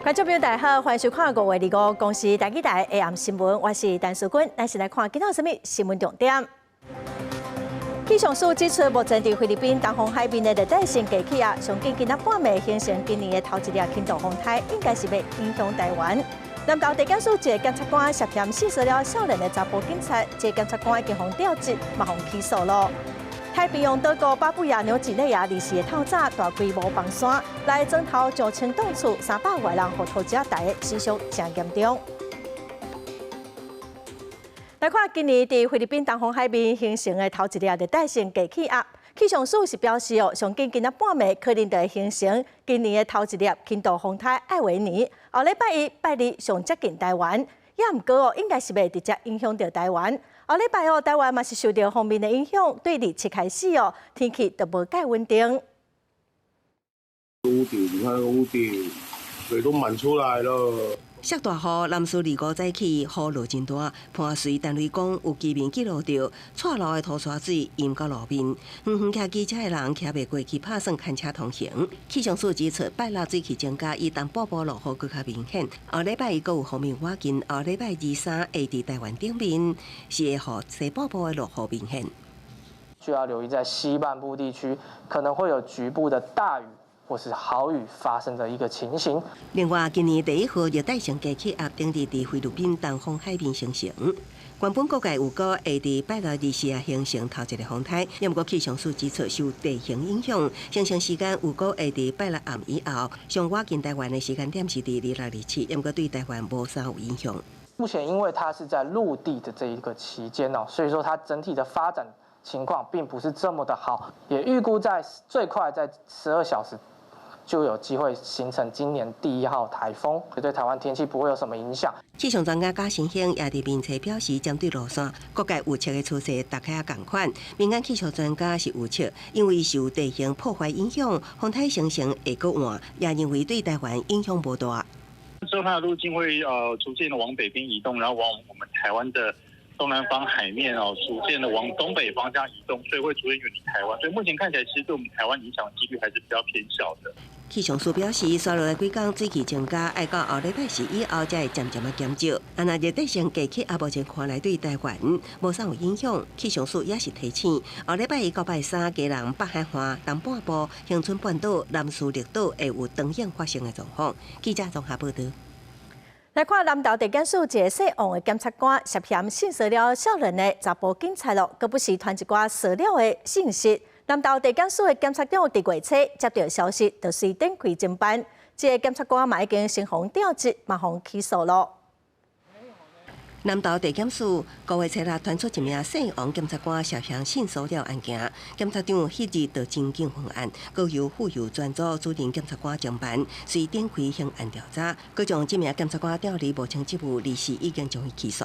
观众朋友大家好，欢迎收看5月25公司台记台 AM 新闻，我是陈淑君，咱先来看今仔有什么新闻重点。气象署指出，目前伫菲律宾东方海面的热带性低气压，上近今仔半暝形成今年的头一粒轻度风台，应该是要影响台湾。南投地检署一个检察官涉嫌性骚扰少年的查甫警察，这个检察官已经被调职，嘛被起诉了。太平洋岛国巴布亚纽几内亚离世的透早大规模崩山，来砖头就清冻厝300外人和土者台的死伤真严重。来看今年伫菲律宾东方海面形成的头一粒热带性低气压，气象署是表示上近今仔半暝可能就会形成今年的头一粒轻度风台艾维尼，后礼拜一、拜二上接近台湾，也毋过应该是袂直接影响到台湾。后礼拜台湾嘛是受到风面的影响，对27开始天气就无介稳定。屋顶，你看屋顶，水都满出来了。下大雨，南苏25早起雨落真大，伴随单位讲有居民记录到错路的土沙水淹到路面，远远骑机车的人骑袂过去，拍算牵车通行。气象署指出，拜六水气增加，以东北部落雨更较明显。后礼拜一阁有风面瓦近，后礼拜2、3会伫台湾顶面是会予西北部的落雨明显。需要留意，在西半部地区可能会有局部的大雨或是豪雨发生的一个情形。另外，今年第1号热带性低气压定伫菲律宾东方海面形成，原本估计有个会伫拜六2、4形成头一个风台，也毋过气象署指出受地形影响，形成时间有个会伫拜六暗以后，上瓦近台湾的时间点是伫26、27，也毋过对台湾无啥有影响。目前因为它是在陆地的这一个期间所以说它整体的发展情况并不是这么的好，也预估在最快在12小时。就有机会形成今年第1号台风，对台湾天气不会有什么影响。气象专家贾新兴也伫面册表示，针对路线，各界预测的趋势大概也同款。民间气象专家是预测，因为受地形破坏影响，风台形成会搁晚，也认为对台湾影响不大。之后它的路径会逐渐的往北边移动，然后往我们台湾的东南方海面逐渐的往东北方向移动，所以会逐渐远离台湾。所以目前看起来，其实对我们台湾影响的几率还是比较偏小的。气象署表示，刷落来几天水气增加，要到后礼拜4以后才会渐渐减少。若热带性低气压目前看来对台湾无啥有影响。气象署也是提醒，后礼拜1到拜3，基隆、北海岸、东半部、恒春半岛、南苏绿岛会有长影发生的状况。记者综合报道。来看南投地检署一个涉案的检察官涉嫌性骚扰少年的查甫警察佫不是传一寡塑料的信息。南投地检署的检察长伫月初接到消息，就随展开侦办。这个检察官嘛已经先被调职，嘛被起诉了。南投地检署5月7日传出一名涉案检察官涉嫌性骚扰案件，检察长迄日就侦警方案，交由妇幼专组指定检察官侦办，随展开刑案调查，佮将这名检察官调离无清职务，立时已经将伊起诉。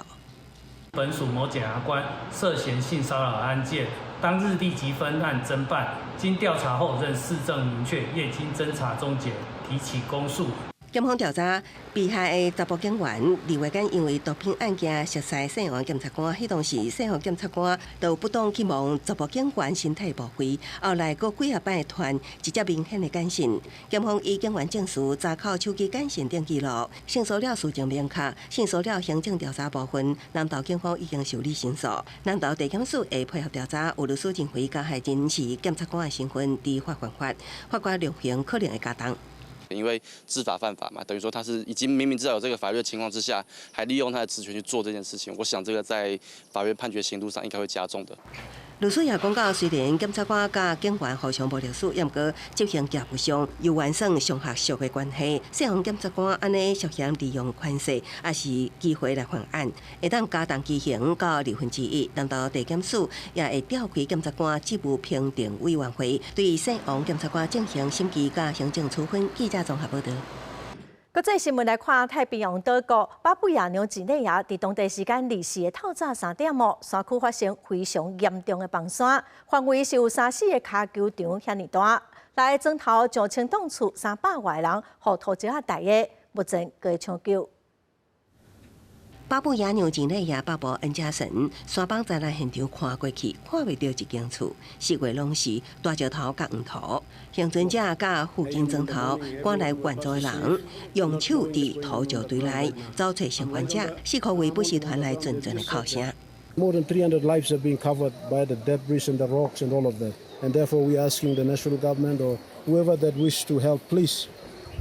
本属某检察官涉嫌性骚扰案件，当日立即分案侦办，经调查后认事证明确，业经侦查终结，提起公诉。检方调查，被害的查甫警员2月间因为毒品案件涉事涉案检察官，迄当时涉案检察官就不当去望查甫警员身体部位，后来过几下摆的传直接明显的感信。检方以警员证词查考手机感信等记录，性骚扰事情明确，性骚扰行政调查部分，南投警方已经受理申诉。南投地检署会配合调查，有律师认为加害人是检察官的身份知法犯法，法官量刑可能会加重。因为知法犯法嘛，等于说他是已经明知道有这个法律的情况之下，还利用他的职权去做这件事情。我想这个在法院判决刑度上应该会加重的。律师也讲到，虽然检察官甲警员互相无隶属，也毋过执行业务上又完成上下属的关系。涉案检察官安尼涉嫌利用权势，也是机会来犯案，会当加重其刑到1/2。南投地检署也会调开检察官职务评定委员会，对涉案检察官进行审计甲行政处分。记者综合报道。国际新闻来看，太平洋岛国巴布亚纽几内亚伫当地时间24日透早3点山区发生非常严重的崩山，范围是有3、4个卡球场遐尼大，来砖头将清冻厝300外人和土石台的，目前各抢救。巴布亚纽几内亚巴布恩加省山邦灾难现场看过去，看袂到一间厝，四围拢是大石头甲黄土。幸存者甲附近砖头赶来援助的人，用手伫土石堆内找找生还者，试图为不时传来阵阵的哭声。More than 300 lives have been covered by the debris and the rocks and all of that. And therefore, we are asking the national government or whoever that wish to help, please,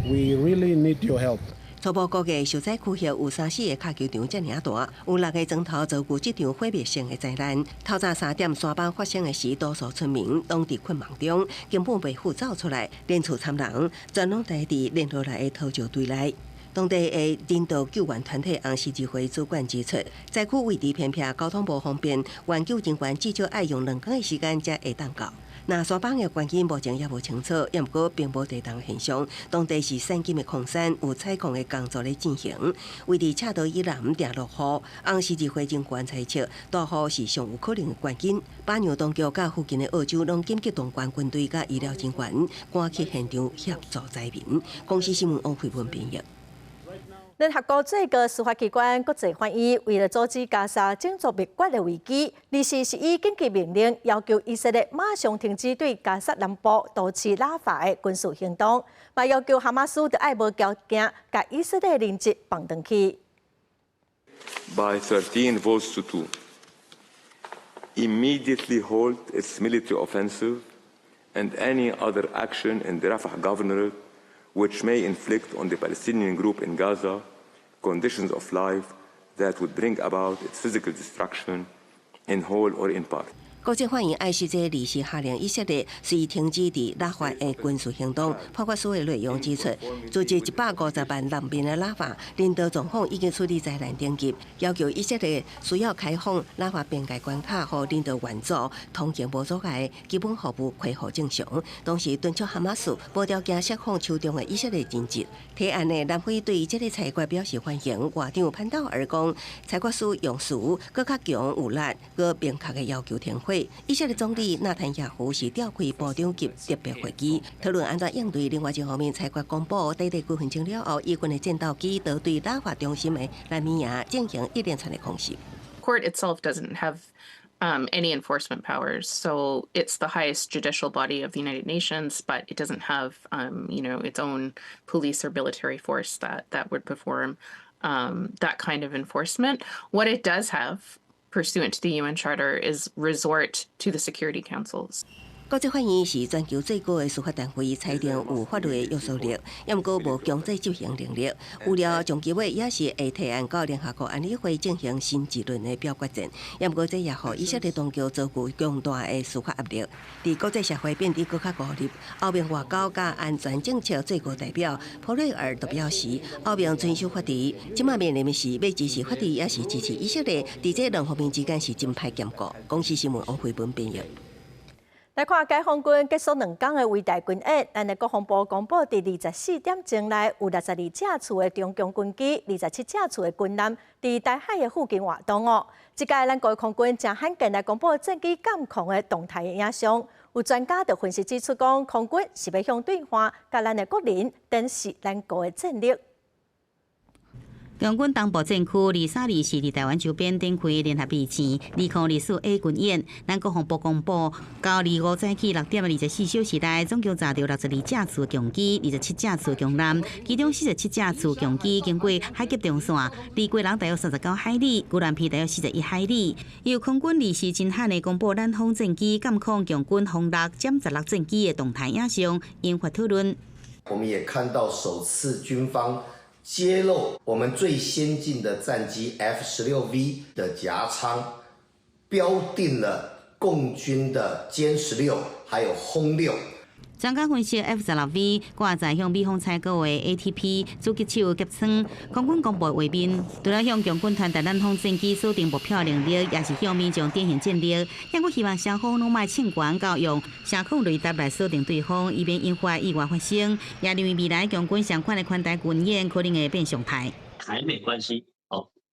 we really need your help. 初步估计，受灾区域有34个卡球场遮尔大，有6个砖头遭遇这场毁灭性的灾难。透早3点山崩发生的时，多数村民拢伫困梦中，根本袂赴走出来，连厝惨人全拢待伫连落来的土石堆内。当地的人道救援团体红十字会主管指出，灾区位置偏僻，交通无方便，援救人员至少要用2天的时间才会当到。那山崩的原因目前也无清楚，也毋过并无地动现象。当地是山金的矿山，有采矿的工作咧进行。位伫赤道以南定落雨，红十字会人员猜测大雨是上有可能的原因。巴纽当局甲附近的澳洲拢紧急动员军队甲医疗人员赶去现场协助灾民。公司新闻王慧文编译。联合国最高司法机关国际法院为了阻止加沙种族灭绝的危机，24日以紧急命令要求以色列马上停止对加沙南部都市拉法的军事行动，嘛要求哈马斯得爱无条件甲以色列人质放回去。By 13 votes to 2, immediately halt its military offensive and any other action in the Rafah governorate which may inflict on the Palestinian group in Gaza conditions of life that would bring about its physical destruction in whole or in part. 国际法院ICJ 临时下令以色列随停止伫拉法的军事行动，包括所有内容指出，组织150万难民的拉法，领导总统已经处理灾难顶级，要求以色列需要开放拉法边界关卡，和领导援助通行无阻碍，基本服务恢复正常。同时敦促哈马斯无条件释放手中的以色列人质。提案的南非对这个裁决表示欢迎，外长潘道尔讲，裁决书用词更较强有力，更明确的要求停火。以色列总理纳坦雅胡是召开部长级特别会议，讨论安怎应对。另外一方面，裁决公布短短几分钟了后，以军的战斗机都对拉法中心的难民营进行一连串的空袭。Court itself doesn't have any enforcement powers, so it's the highest judicial body of the United Nations, but it doesn't have its own police or military force that would perform that kind of enforcement. What it does have, pursuant to the UN Charter, is resort to the Security Councils. 国际法院是全球最高的司法单位，裁定有法律的约束力，也毋过无强制执行能力。有了长期委也是会提案到联合国安理会进行新一轮的表决战，也毋过这也互以色列当局遭遇强大的司法压力。伫国际社会变得更加孤立，欧盟外交甲安全政策最高代表普雷尔就表示，欧盟遵守法治，即马面临的是要支持法治，也是支持以色列，伫这两方面之间是真歹兼顾。公司新闻王慧文编译。来看解放军结束2天的伟大军演，咱的国防部公布，伫24点钟内有62架次的中共军机、27架次的军舰伫台海的附近活动哦。即届咱国空军正罕见来公布战机监控的动态影像，有专家就分析指出讲，空军是要向对方甲咱的国人展示咱国的战力。中军东部战区23日是伫台湾周边展开联合备战2024 A 军演，咱国防部公布，到25早起6点24小时内，总共查到62架次强机、27架次强舰，其中47架次强机经过海峡中线，离过人大约39海里，孤兰皮大约41海里。由空军临时真罕的公布咱方战机监控共军轰6歼16战机的动态影像，引发讨论。我们也看到首次军方揭露我们最先进的战机 F-16V 的夹舱，标定了共军的歼16还有轰6。专家分析 F-16V 挂载向美方采购的 ATP 主击手击枪，空军公布画面，除了向共军团台咱方战机锁定目标能力，也是向面上典型战力。也我希望双方拢莫趁权到用相控雷达来锁定对方，以免引发意外发生。也认为未来共军相关的宽带军演可能会变常态。台美关系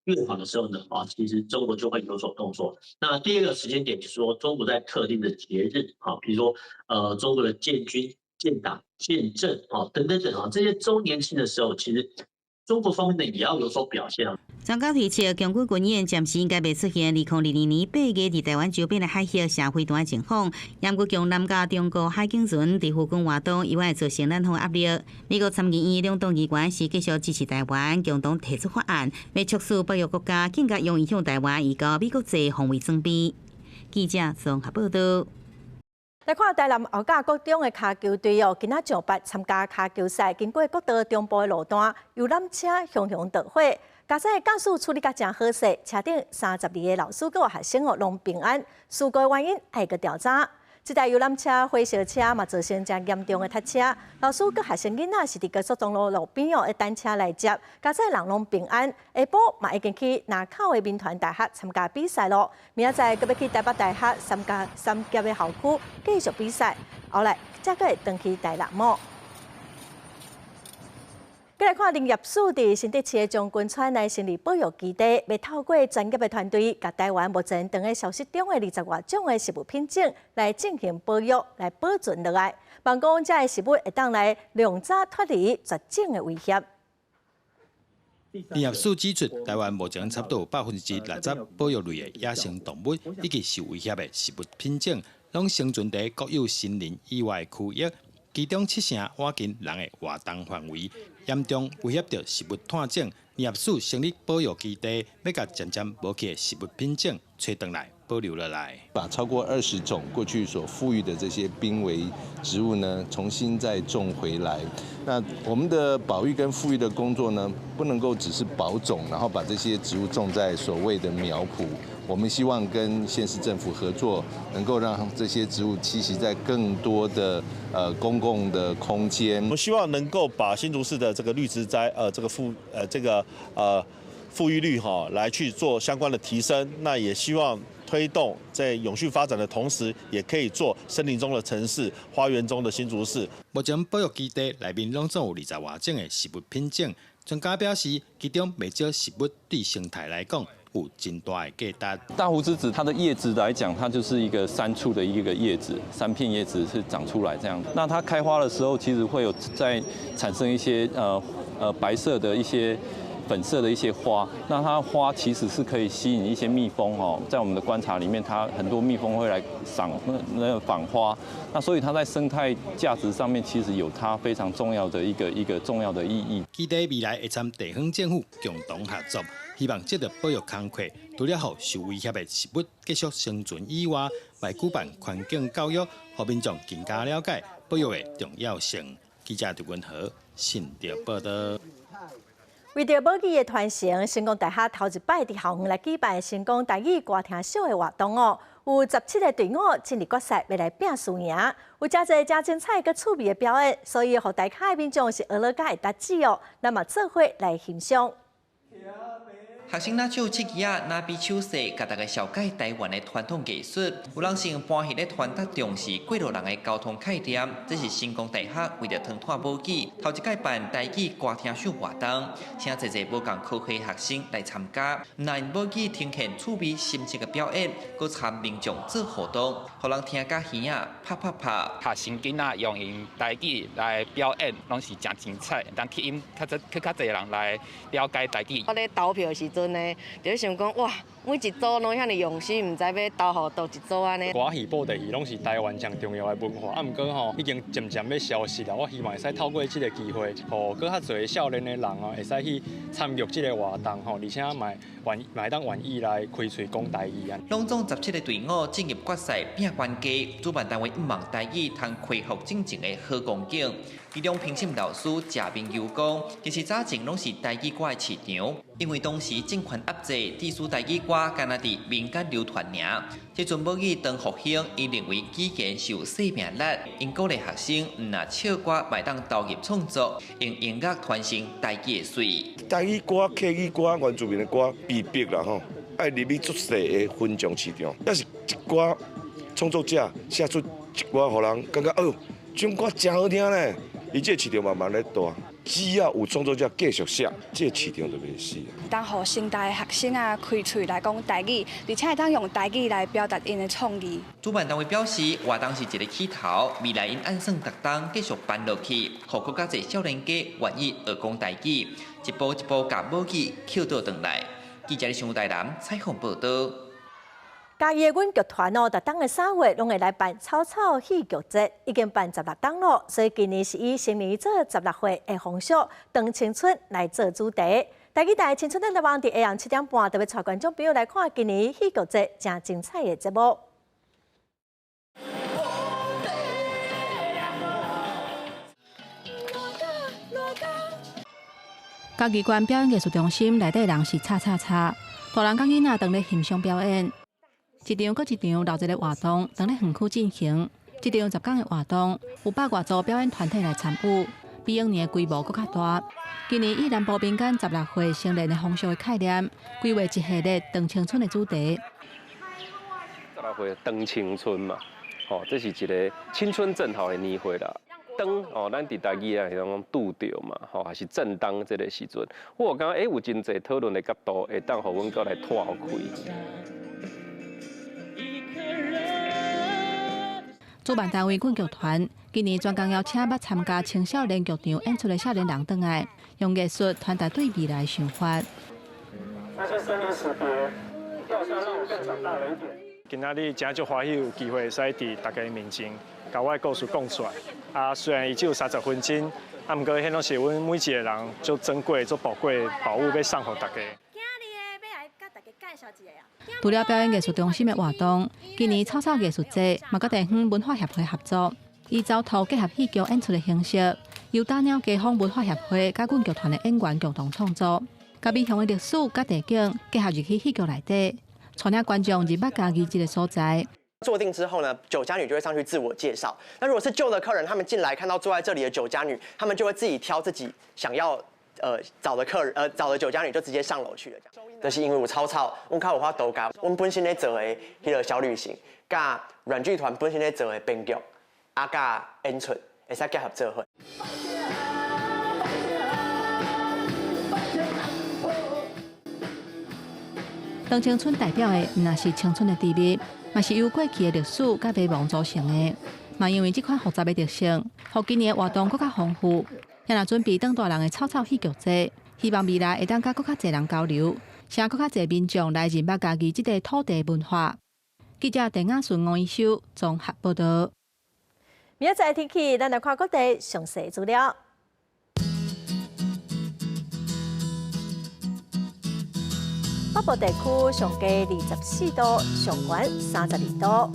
越好的时候呢，其实中国就会有所动作。那第二个时间点就是说，中国在特定的节日，比如说中国的建军、建党、建政等等这些周年庆的时候，其实中国方面呢也要有所表现。专家推测，强军军演暂时应该袂出现2022年8月伫台湾周边的海峡社会段的情况。严格强南加中国海警船伫附近活动，以外造成咱方压力。美国参议院两党议员是继续支持台湾，共同提出法案，要促使北约国家更加用影响台湾，以高美国籍防卫装备。记者综合报道。来看台南后甲国中的骹球队今仔上捌参加骹球赛，经过国道中部的路段，游览车熊熊导火。驾驶驾驶处理甲真好势，车顶32个老师佮学生拢平安。事故原因还个调查。这台游览车火烧车嘛造成真严重的塞车，老师佮学生囡仔是伫高速公路边的单车来接，驾驶人拢平安。下晡嘛已经去南口的民团大学参加比赛咯，明仔载佮要去台北大学三峡的校区继续比赛，后来才佮会转去台南模。再来看林业署伫新竹市的将军川内生理保育基地，要透过专业的团队，甲台湾目前正在消失中的20多种的食物品种来进行保育，来保存落来。望讲这些食物会当来量早脱离绝种的威胁。林业署指出，台湾目前差不多60%保育类的野生动物以及受威胁的食物品种，拢生存在国有森林以外区域。其中7成挖进人的活动范围，严重威胁到食物探种。林业署成立保育基地，要把渐渐无去的食物品种找回来，保留下来。把超过20种过去所富裕的这些濒危植物呢，重新再种回来。那我们的保育跟复育的工作呢，不能够只是保种，然后把这些植物种在所谓的苗圃。我们希望跟县市政府合作，能够让这些植物栖息在更多的公共的空间。我们希望能够把新竹市的这个绿植栽富裕率来去做相关的提升。那也希望推动在永续发展的同时，也可以做森林中的城市、花园中的新竹市。目前保育基地内面拢总有20多种的食物品种，专家表示，其中不少食物对生态来讲有真大的价值。大胡子子它的叶子来讲，它就是一个3处的一个叶子，3片叶子是长出来这样。那它开花的时候，其实会有在产生一些白色的一些粉色的一些花，那它花其实是可以吸引一些蜜蜂哦，在我们的观察里面，它很多蜜蜂会来访花，那所以它在生态价值上面其实有它非常重要的一个重要的意义。基地未来会参地方政府共同合作，希望这个保育工作除了让受威胁的食物继续生存以外，还举办环境教育，让民众更加了解保育的重要性。记者杜文和新竹报道。为着母语的传承，成功大学头一摆伫校园来举办成功台语歌厅秀的活动哦。有17个队伍进入决赛，要来拼输赢。有真侪真精彩佮趣味的表演，所以互大家的民众是学了甲会搭子哦。那么做伙来欣赏。学生拿手刺旗拿比手势，甲大家了解台湾的传统艺术。有人先欢喜咧传达重视过路人的交通概念。这是成功大学为着传拓母语，头一届办台语歌厅秀活动，请侪侪无共科系学生来参加。那因母语呈现趣味深切的表演，佮参民众做互动，互人听甲耳啊啪啪啪。学生囡仔用台语来表演，拢是真精彩，当吸引较侪人来了解台语。我咧投票时阵呢，就想讲哇，每一组拢遐尼用心，唔知要投互倒一组安尼。歌戏、布袋戏拢是台湾上重要的文化，毋过已经渐渐要消失啦。我希望会使透过这个机会，互更较侪少年的人会使去参与这个活动而且嘛当愿意来开喙讲台语啊。拢总17个队伍进入决赛拼关键，主办单位毋望台语通恢复正常的好光景。其中评审老师谢明友讲，其实早前拢是台语歌的市场，因为当时政权压制，致使台语歌敢若伫民间流传尔。这阵母语当复兴，伊认为语言是有生命力，因鼓励学生毋若唱歌，卖当投入创作，用音乐传承台语的水。台语歌、客语歌、原住民的歌，必逼啦吼，爱入去足细的分众市场。要是一歌创作者写出一歌，互人感觉哦，这种歌真好听咧。伊这市场慢慢咧大，只要有创作者继续写，这市场就袂死。当互新代学生啊开喙来讲台语，而且会当用台语来表达因的创意。主办单位表示，活动是一个起头，未来因按算逐档继续办落去，互更加侪少年家愿意学讲台语，一步一步甲母语扣倒转来。记者上台南采访报道。嘉义的阮剧团逐当的3月拢会来办草草戏剧节，已经办16档咯，所以今年是以新年做16岁的风俗，当青春来做主题。台语台青春咱台网伫下暗7点半，特别带观众朋友来看今年戏剧节正精彩的节目。嘉义县表演艺术中心内底人是大人甲囡仔当咧欣赏表演。一场搁一场闹热的活动，当咧园区进行。一场10天的活动，有100多组表演团体来参与，比往年的规模搁较大。今年以南部民间16岁成年的风俗的概念，规划一系列当青春的主题。16岁当青春嘛，这是一个青春正好的年岁啦。当咱伫台语啊，是讲拄着嘛，还是正当这个时阵，我感觉有真侪讨论的角度，会当互阮搁来拓开。主办单位阮剧团今年专工邀请捌参加青少年剧场演出的少年人转来，用艺术传达对未来的想法。那些生离死别，要想让我更长大了一点。今仔日真足欢喜有机会使伫大家面前，把我的故事讲出来。啊，虽然伊只有30分钟，啊，毋过迄拢是阮每一个人足珍贵、足宝贵的宝物，要送互大家。除了表演艺术中心的活动，今年草草艺术节嘛甲地方文化协会合作，以走图结合戏剧演出的形式，由大鸟街坊文化协会甲阮剧团的演员共同创作，甲美乡的历史甲地景结合入去戏剧内底，带领观众入捌家己这个所在。坐定之后呢，酒家女就会上去自我介绍。那如果是旧的客人，他们进来看到坐在这里的酒家女，他们就会自己挑自己想要找的客人，找的酒家女就直接上楼去了。就是因为有草草，阮较有法度甲阮本身咧做的迄个小旅行，甲软剧团本身咧做的编剧，甲演出会使结合做伙。当青春代表的，毋但是青春的甜蜜，嘛是由过去的历史甲迷惘组成的。嘛因为这款复杂的特性，互今年的活动更加丰富。也若准备当大人的草草戏剧节，希望未来会当甲更加侪人交流，请更加侪民众来认捌家己这个土地文化。记者陈雅顺、王一修综合报道。明仔载天气，咱来看各地详细资料。北部地区上低24度，上悬32度；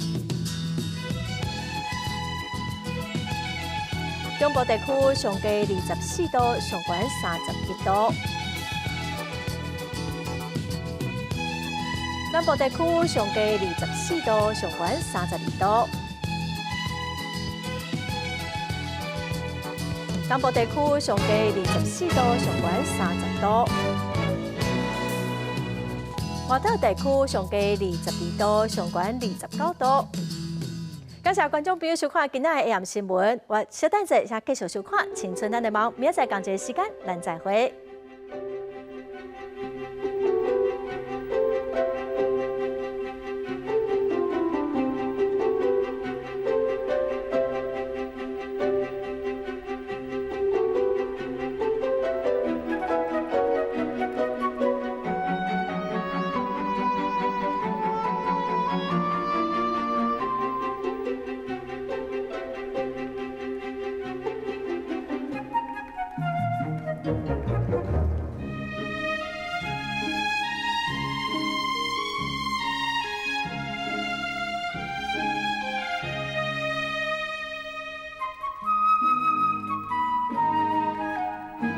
中部地区上低24度，上悬31度；南部地区上低24度，上悬32度；东部地区上低24度，上悬30度。华岛地区上低22度，上悬29度。感谢观众朋友收看今仔的 AM 新闻，我小等者先继续收看《青春咱的梦》，明仔载同一时间咱再会。